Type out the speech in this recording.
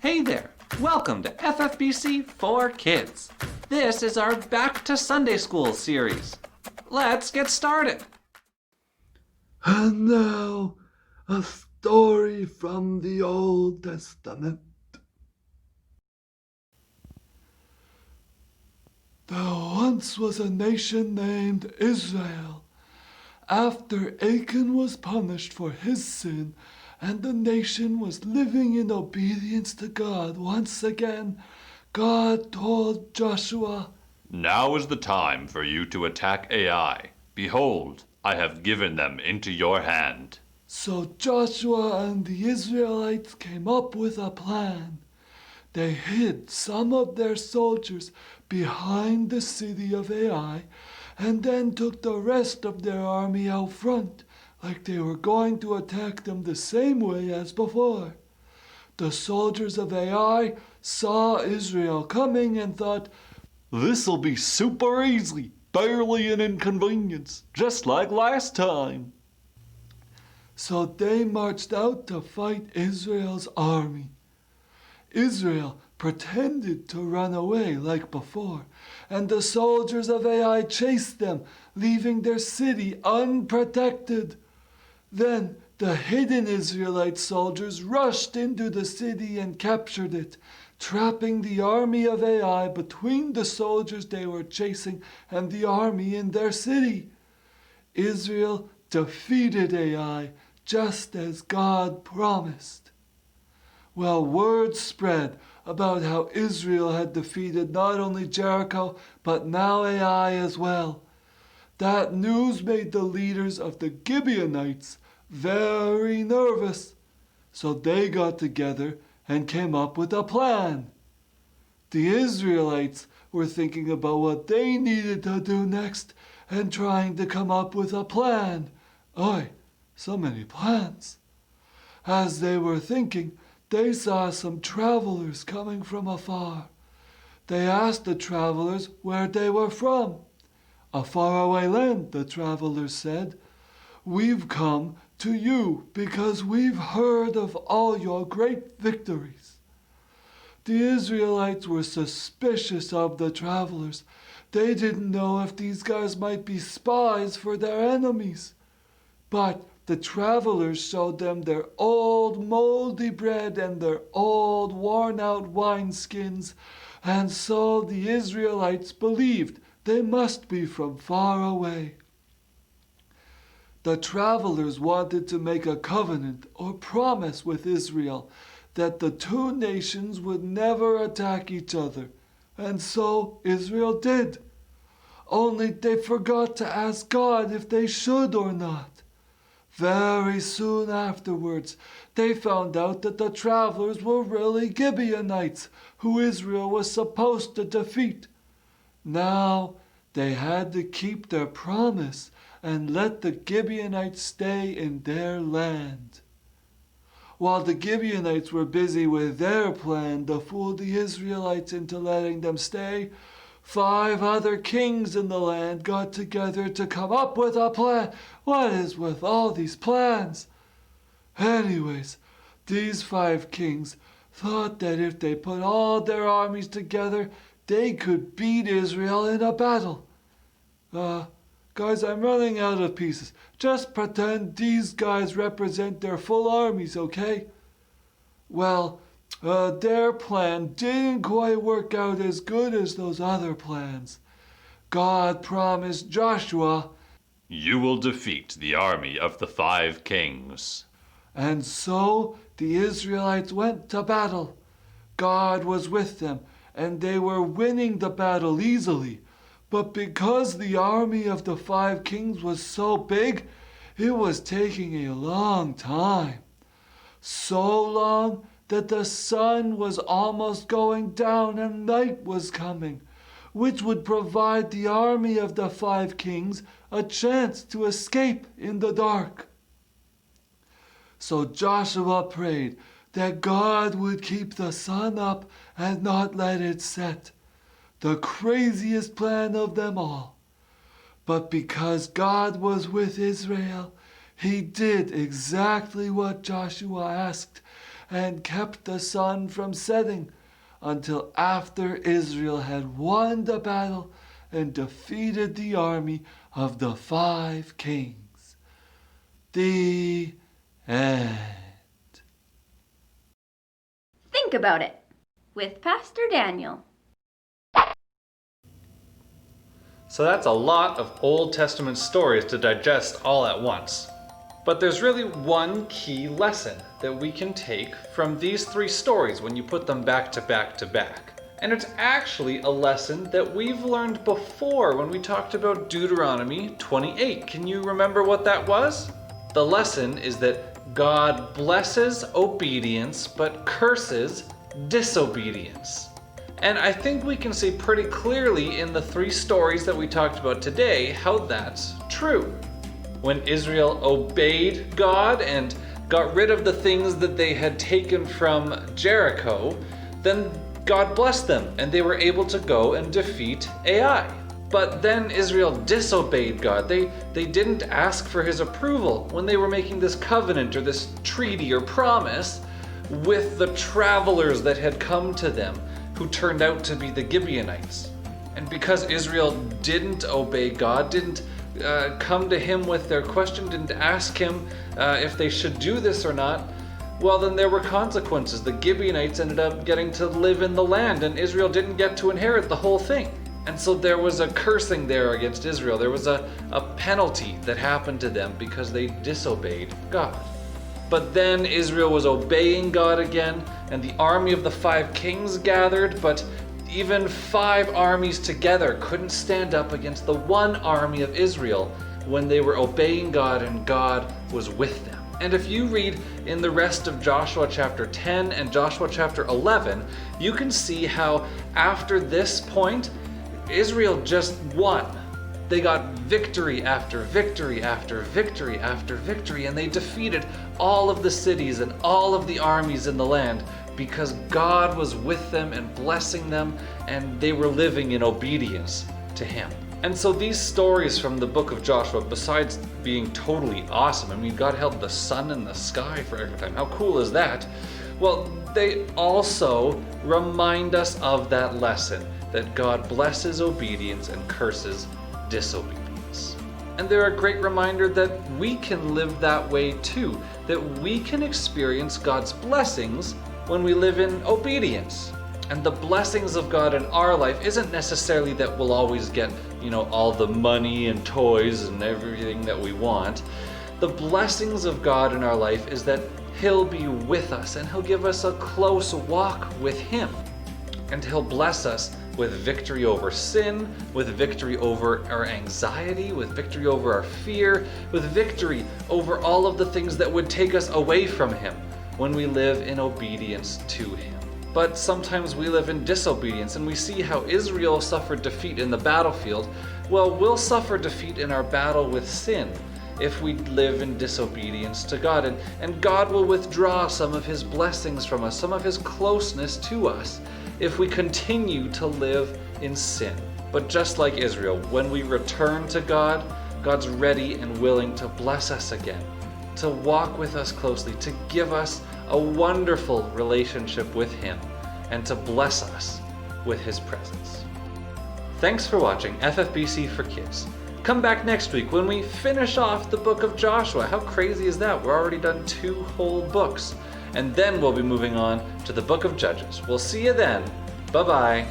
Hey there, welcome to FFBC for Kids. This is our Back to Sunday School series. Let's get started. And now, a story from the Old Testament. There once was a nation named Israel. After Achan was punished for his sin, and the nation was living in obedience to God once again, God told Joshua, "Now is the time for you to attack Ai. Behold, I have given them into your hand." So Joshua and the Israelites came up with a plan. They hid some of their soldiers behind the city of Ai, and then took the rest of their army out front, like they were going to attack them the same way as before. The soldiers of Ai saw Israel coming and thought, "This'll be super easy, barely an inconvenience, just like last time." so they marched out to fight Israel's army. Israel pretended to run away like before, and the soldiers of Ai chased them, leaving their city unprotected. Then the hidden Israelite soldiers rushed into the city and captured it, trapping the army of Ai between the soldiers they were chasing and the army in their city. Israel defeated Ai, just as God promised. Well, word spread about how Israel had defeated not only Jericho, but now Ai as well. That news made the leaders of the Gibeonites very nervous, so they got together and came up with a plan. The Israelites were thinking about what they needed to do next and trying to come up with a plan. Oy, so many plans. As they were thinking, they saw some travelers coming from afar. They asked the travelers where they were from. "A faraway land," the travelers said. "We've come to you because we've heard of all your great victories." The Israelites were suspicious of the travelers. They didn't know if these guys might be spies for their enemies. But the travelers showed them their old moldy bread and their old worn-out wineskins, and so the Israelites believed they must be from far away. The travelers wanted to make a covenant or promise with Israel that the two nations would never attack each other, and so Israel did. Only they forgot to ask God if they should or not. Very soon afterwards, they found out that the travelers were really Gibeonites, who Israel was supposed to defeat. Now, they had to keep their promise and let the Gibeonites stay in their land. While the Gibeonites were busy with their plan to fool the Israelites into letting them stay, 5 other kings in the land got together to come up with a plan. What is with all these plans? Anyways, these 5 kings thought that if they put all their armies together, they could beat Israel in a battle. Guys, I'm running out of pieces. Just pretend these guys represent their full armies, okay? Well, their plan didn't quite work out as good as those other plans. God promised Joshua, "You will defeat the army of the 5 kings." and so the Israelites went to battle. God was with them, and they were winning the battle easily. But because the army of the 5 kings was so big, it was taking a long time. So long that the sun was almost going down and night was coming, which would provide the army of the 5 kings a chance to escape in the dark. So Joshua prayed that God would keep the sun up and not let it set. The craziest plan of them all. But because God was with Israel, he did exactly what Joshua asked, and kept the sun from setting until after Israel had won the battle and defeated the army of the 5 kings. The end. Think about it with Pastor Daniel. So that's a lot of Old Testament stories to digest all at once. But there's really one key lesson that we can take from these 3 stories when you put them back to back to back. And it's actually a lesson that we've learned before when we talked about Deuteronomy 28. Can you remember what that was? The lesson is that God blesses obedience but curses disobedience. And I think we can see pretty clearly in the 3 stories that we talked about today how that's true. When Israel obeyed God and got rid of the things that they had taken from Jericho, then God blessed them and they were able to go and defeat Ai. But then Israel disobeyed God. They didn't ask for his approval when they were making this covenant or this treaty or promise with the travelers that had come to them, who turned out to be the Gibeonites. And because Israel didn't obey God, didn't come to him with their question, didn't ask him if they should do this or not, well, then there were consequences. The Gibeonites ended up getting to live in the land, and Israel didn't get to inherit the whole thing. And so there was a cursing there against Israel. There was a penalty that happened to them because they disobeyed God. But then Israel was obeying God again, and the army of the 5 kings gathered, but even 5 armies together couldn't stand up against the one army of Israel when they were obeying God and God was with them. And if you read in the rest of Joshua chapter 10 and Joshua chapter 11, you can see how after this point, Israel just won. They got victory after victory after victory after victory, and they defeated all of the cities and all of the armies in the land because God was with them and blessing them, and they were living in obedience to him. And so these stories from the book of Joshua, besides being totally awesome, I mean, God held the sun in the sky for every time. How cool is that? Well, they also remind us of that lesson that God blesses obedience and curses disobedience. And they're a great reminder that we can live that way too, that we can experience God's blessings when we live in obedience. And the blessings of God in our life isn't necessarily that we'll always get, all the money and toys and everything that we want. The blessings of God in our life is that he'll be with us and he'll give us a close walk with him. And he'll bless us with victory over sin, with victory over our anxiety, with victory over our fear, with victory over all of the things that would take us away from him when we live in obedience to him. But sometimes we live in disobedience, and we see how Israel suffered defeat in the battlefield. Well, we'll suffer defeat in our battle with sin if we live in disobedience to God. And God will withdraw some of his blessings from us, some of his closeness to us, if we continue to live in sin. But just like Israel, when we return to God, God's ready and willing to bless us again, to walk with us closely, to give us a wonderful relationship with him, and to bless us with his presence. Thanks for watching FFBC for Kids. Come back next week when we finish off the book of Joshua. How crazy is that? We're already done 2 whole books. And then we'll be moving on to the book of Judges. We'll see you then. Bye-bye.